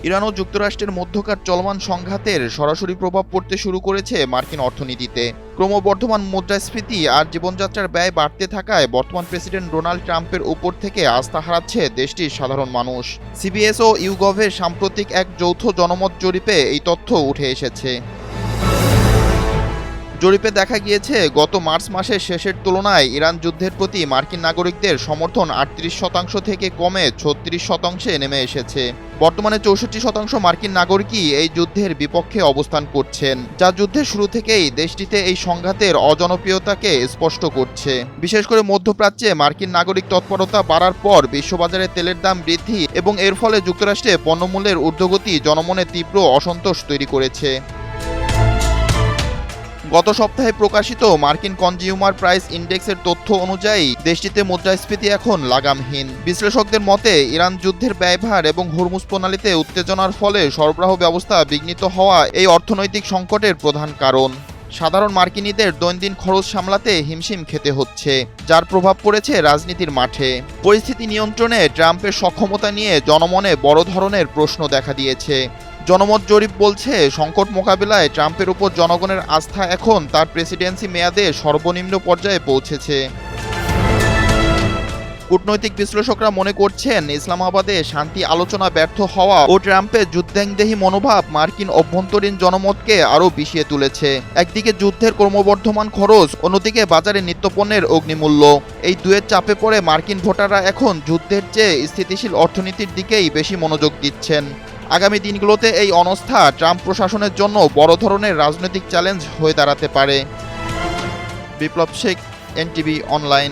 Iran ও যুক্তরাষ্ট্রের মধ্যকার চলমান সংঘাতের সরাসরি প্রভাব পড়তে শুরু করেছে মার্কিন অর্থনীতিতে। ক্রমবর্ধমান মুদ্রাস্ফীতি আর জীবনযাত্রার ব্যয় বাড়তে থাকায় বর্তমান প্রেসিডেন্ট ডোনাল্ড ট্রাম্পের উপর থেকে আস্থা হারাচ্ছে দেশটির সাধারণ মানুষ। সিবিএস ও ইউগভের সাম্প্রতিক এক যৌথ জনমত জরিপে এই তথ্য উঠে এসেছে। জরিপে দেখা গিয়েছে, গত মার্চ মাসের শেষের তুলনায় ইরান যুদ্ধের প্রতি মার্কিন নাগরিকদের সমর্থন 38% থেকে কমে 36%-এ নেমে এসেছে। বর্তমানে 64% মার্কিন নাগরিকই এই যুদ্ধের বিপক্ষে অবস্থান করছেন, যা যুদ্ধের শুরু থেকেই দেশটিতে এই সংঘাতের অজনপ্রিয়তাকে স্পষ্ট করছে। বিশেষ করে মধ্যপ্রাচ্যে মার্কিন নাগরিক তৎপরতা বাড়ার পর বিশ্ববাজারে তেলের দাম বৃদ্ধি এবং এর ফলে যুক্তরাষ্ট্রে পণ্যমূল্যের ঊর্ধ্বগতি জনমনে তীব্র অসন্তোষ তৈরি করেছে। গত সপ্তাহে প্রকাশিত মার্কিন কনজিউমার প্রাইস ইন্ডেক্সের তথ্য অনুযায়ী দেশটিতে মুদ্রাস্ফীতি এখন লাগামহীন। বিশ্লেষকদের মতে, ইরান যুদ্ধের ব্যয়ভার এবং হরমুজ প্রণালীতে উত্তেজনার ফলে সরবরাহ ব্যবস্থা বিঘ্নিত হওয়া এই অর্থনৈতিক সংকটের প্রধান কারণ। সাধারণ মার্কিনীদের দৈনন্দিন খরচ সামলাতে হিমশিম খেতে হচ্ছে, যার প্রভাব পড়েছে রাজনীতির মাঠে। পরিস্থিতি নিয়ন্ত্রণে ট্রাম্পের সক্ষমতা নিয়ে জনমনে বড় ধরনের প্রশ্ন দেখা দিয়েছে। জনমত জরিপ বলছে, সংকট মোকাবিলায় ট্রাম্পের উপর জনগণের আস্থা এখন তার প্রেসিডেন্সি মেয়াদে সর্বনিম্ন পর্যায়ে পৌঁছেছে। কূটনৈতিক বিশ্লেষকরা মনে করছেন, ইসলামাবাদে শান্তি আলোচনা ব্যর্থ হওয়া ও ট্রাম্পের যুদ্ধেংদেহী মনোভাব মার্কিন অভ্যন্তরীণ জনমতকে আরও বিষিয়ে তুলেছে। একদিকে যুদ্ধের ক্রমবর্ধমান খরচ, অন্যদিকে বাজারে নিত্যপণ্যের অগ্নিমূল্য। এই দুয়ের চাপে পড়ে মার্কিন ভোটাররা এখন যুদ্ধের চেয়ে স্থিতিশীল অর্থনীতির দিকেই বেশি মনোযোগ দিচ্ছেন। আগামী দিনগুলোতে এই অনাস্থা ট্রাম্প প্রশাসনের জন্য বড় ধরনের রাজনৈতিক চ্যালেঞ্জ হয়ে দাঁড়াতে পারে। বিপ্লব শেখ, এনটিভি অনলাইন।